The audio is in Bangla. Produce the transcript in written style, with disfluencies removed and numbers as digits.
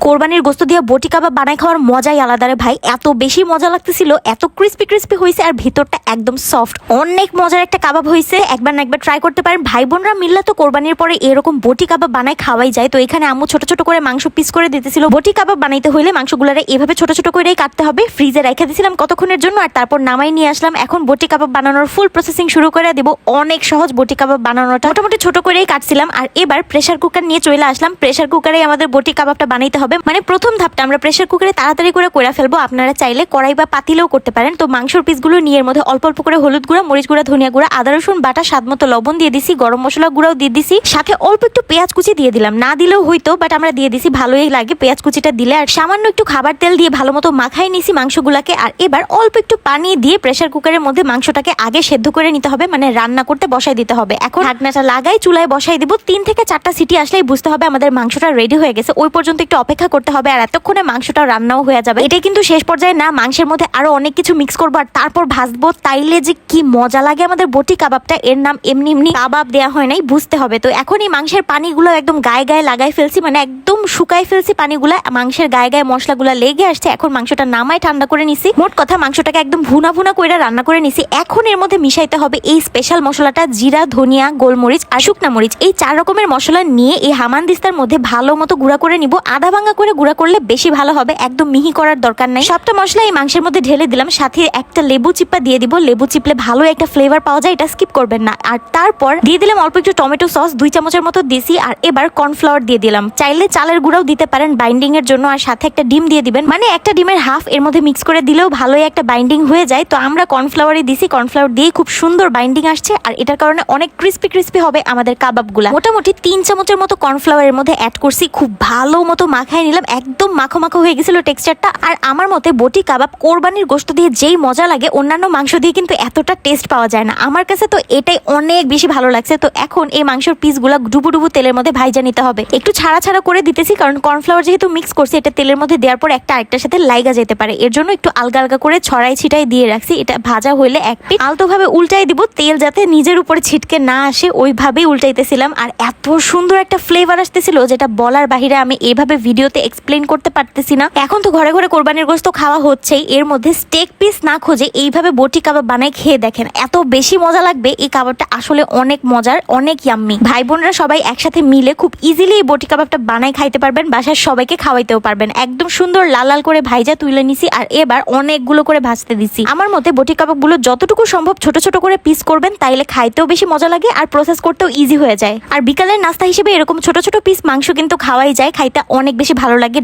কোরবানির গোস্ত দিয়ে বটি কাবাব বানাই খাওয়ার মজাই আলাদা রে ভাই। এত বেশি মজা লাগতেছিল, এত ক্রিস্পি ক্রিস্পি হয়েছে আর ভিতরটা একদম সফট। অনেক মজার একটা কাবাব হয়েছে, একবার না একবার ট্রাই করতে পারেন। ভাই বোনরা মিললে তো কোরবানির পরে এরকম বটি কাবাব বানাই খাওয়াই যায়। তো এখানে আম্মু ছোট ছোট করে মাংস পিস করে দিতেছিল। বটি কাবাব বানাইতে হইলে মাংসগুলারে এভাবে ছোট ছোট করেই কাটতে হবে। ফ্রিজে রেখে দিয়েছিলাম কতক্ষণের জন্য, আর তারপর নামাই নিয়ে আসলাম। এখন বটি কাবাব বানানোর ফুল প্রসেসিং শুরু করে দেব। অনেক সহজ বটি কাবাব বানানোটা, মোটামুটি ছোট করেই কাটছিলাম। আর এবার প্রেসার কুকার নিয়ে চলে আসলাম। প্রেসার কুকারে আমাদের বটি কাবাবটা বানাইতে হবে, মানে প্রথম ধাপটা আমরা প্রেসার কুকারে তাড়াতাড়ি করে ফেলবো। আপনারা চাইলে কড়াই বা পাতিলেও করতে পারেন। তো মাংসের পিসগুলো নিয়ে এর মধ্যে অল্প অল্প করে হলুদ গুঁড়া, মরিচ গুঁড়া, ধনিয়া গুঁড়া, আদা রসুন বাটা, স্বাদ মতো লবণ দিয়ে দিছি, গরম মশলা গুঁড়াও দিয়ে দিছি, সাথে অল্প একটু পেঁয়াজ কুচি দিয়ে দিলাম। না দিলেও হইতো, বাট আমরা দিয়ে দিছি, ভালোই লাগে পেঁয়াজ কুচিটা দিলে। আর সামান্য একটু খাবার তেল দিয়ে ভালো মতো মাখাই নিছি মাংসগুলাকে। আর এবার অল্প একটু পানি দিয়ে প্রেসার কুকারের মধ্যে মাংসটাকে আগে সেদ্ধ করে নিতে হবে, মানে রান্না করতে বসাই দিতে হবে। এখন ঢাকনাটা লাগাই চুলায় বসাই দিব। 3 থেকে 4টা সিটি আসলেই বুঝতে হবে আমাদের মাংসটা রেডি হয়ে গেছে। ওই পর্যন্ত একটু অপেক্ষা করতে হবে, আর এতক্ষণে মাংসটা রান্নাও হয়ে যাবে। এটা কিন্তু শেষ পর্যায়ে না, মাংসের মধ্যে আরো অনেক কিছু মিক্স করবো আর তারপর ভাজবো। তাইলে যে কি মজা লাগে আমাদের বটি কাবাবটা। এর নাম এমনি এমনি কাবাব দেওয়া হয় নাই, বুঝতে হবে। তো এখন এই মাংসের পানিগুলো একদম গায়ে গায়ে লাগাই ফেলছি, মানে একদম শুকাই ফেলছি পানিগুলা। মাংসের গায়ে গায়ে মশলাগুলা লেগে আসছে। এখন মাংসটা নামাই ঠান্ডা করে নিছি। মোট কথা মাংসটাকে একদম ভুনা ভুনা করে রান্না করে নিছি। এখন এর মধ্যে মিশাইতে হবে এই স্পেশাল মশলাটা, জিরা, ধনিয়া, গোলমরিচ আর শুকনা মরিচ। এই 4 রকমের মশলা নিয়ে এই হামানদিস্তার মধ্যে ভালো মতো গুঁড়া করে নিব। আধা ভাঙা করে গুঁড়া করলে বেশি ভালো হবে, একদম মিহি করার দরকার নাই। সবটা মশলা এই মাংসের মধ্যে ঢেলে দিলাম, সাথে একটা লেবু চিপা দিয়ে দিব। লেবু চিপলে ভালো একটা ফ্লেভার পাওয়া যায়, এটা স্কিপ করবেন না। আর তারপর দিয়ে দিলাম অল্প একটু টমেটো সস, 2 চামচের মতো দিছি। আর এবার কর্নফ্লাওয়ার দিয়ে দিলাম, চাইলে চালের গুঁড়াও দিতে পারেন বাইন্ডিং এর জন্য। আর সাথে একটা ডিম দিয়ে দিবেন, মানে একটা ডিমের হাফ এর মধ্যে মিক্স করে দিলেও ভালোই একটা বাইন্ডিং হয়ে যায়। তো আমরা কর্নফ্লাওয়ারই দিছি, কর্নফ্লাওয়ার দিয়ে খুব সুন্দর বাইন্ডিং আসছে। আর এটার কারণে অনেক ক্রিস্পি ক্রিস্পি হবে আমাদের কাবাবগুলা। মোটামুটি 3 চামচের মতো কর্নফ্লাওয়ারের মধ্যে অ্যাড করছি, খুব ভালো মতো মাখাই নিলাম। একদম মাখো মাখো হয়ে গেছিল টেক্সচারটা। আর আমার মতে বটি কাবাব কোরবানির গোশত দিয়ে যেই মজা লাগে, অন্যান্য মাংস দিয়ে কিন্তু এতটা টেস্ট পাওয়া যায় না। আমার কাছে তো এটাই অনেক বেশি ভালো লাগছে। তো এখন এই মাংসের পিসগুলা ডুবু ডুবু তেলের মধ্যে ভাইজা নিতে হবে। একটু ছাড়া ছাড়া করে দিতেছি, কারণ কর্নফ্লাওয়ার যেহেতু মিক্স করছি, এটা তেলের মধ্যে দেওয়ার পর একটা আরেকটার সাথে লাইগা যেতে পারে। এর জন্য একটু আলগা আলগা করে ছড়াই ছিটাই দিয়ে রাখছি। এটা ভাজা হইলে এক পিঠ আলতোভাবে উল্টাই দিব, তেল যাতে নিজের উপরে ছিটকে না আসে ওইভাবেই উল্টাইতেছিলাম। আর এত সুন্দর একটা ফ্লেভার আসতেছিল যেটা বলার বাহিরে, আমি এইভাবে ভিডিওতে এক্সপ্লেন করতে পারতেছি না। এখন তো ঘরে ঘরে কোরবানির গোশত খাওয়া হচ্ছেই, এর মধ্যে স্টেক পিস না খুঁজে এইভাবে বটি কাবাব বানাই খেয়ে দেখেন, এত বেশি মজা লাগবে। এই কাবাবটা আসলে অনেক মজার, অনেক ইয়াম্মি। ভাই বোনরা সবাই একসাথে মিলে খুব ইজিলি এই বটি কাবাবটা বানাই খাইতে পারবেন, বাসার সবাইকে খাওয়াইতেও পারবেন। একদম সুন্দর লাল লাল করে ভাইজা তুলে নিছি। আর এবার অনেকগুলো করে ভাজতে দিছি। আমার মতে বটি কাবাবগুলো যতটুকু সম্ভব ছোট ছোট করে পিস করবেন, তাইলে খাইতেও বেশি মজা লাগে আর প্রসেস করতেও ইজি হয়ে যায়। আর বিকালের নাস্তা হিসেবে এরকম ছোট ছোট পিস মাংস কিন্তু খাওয়াই যায়, খাইতে অনেক বেশি ভালো লাগে।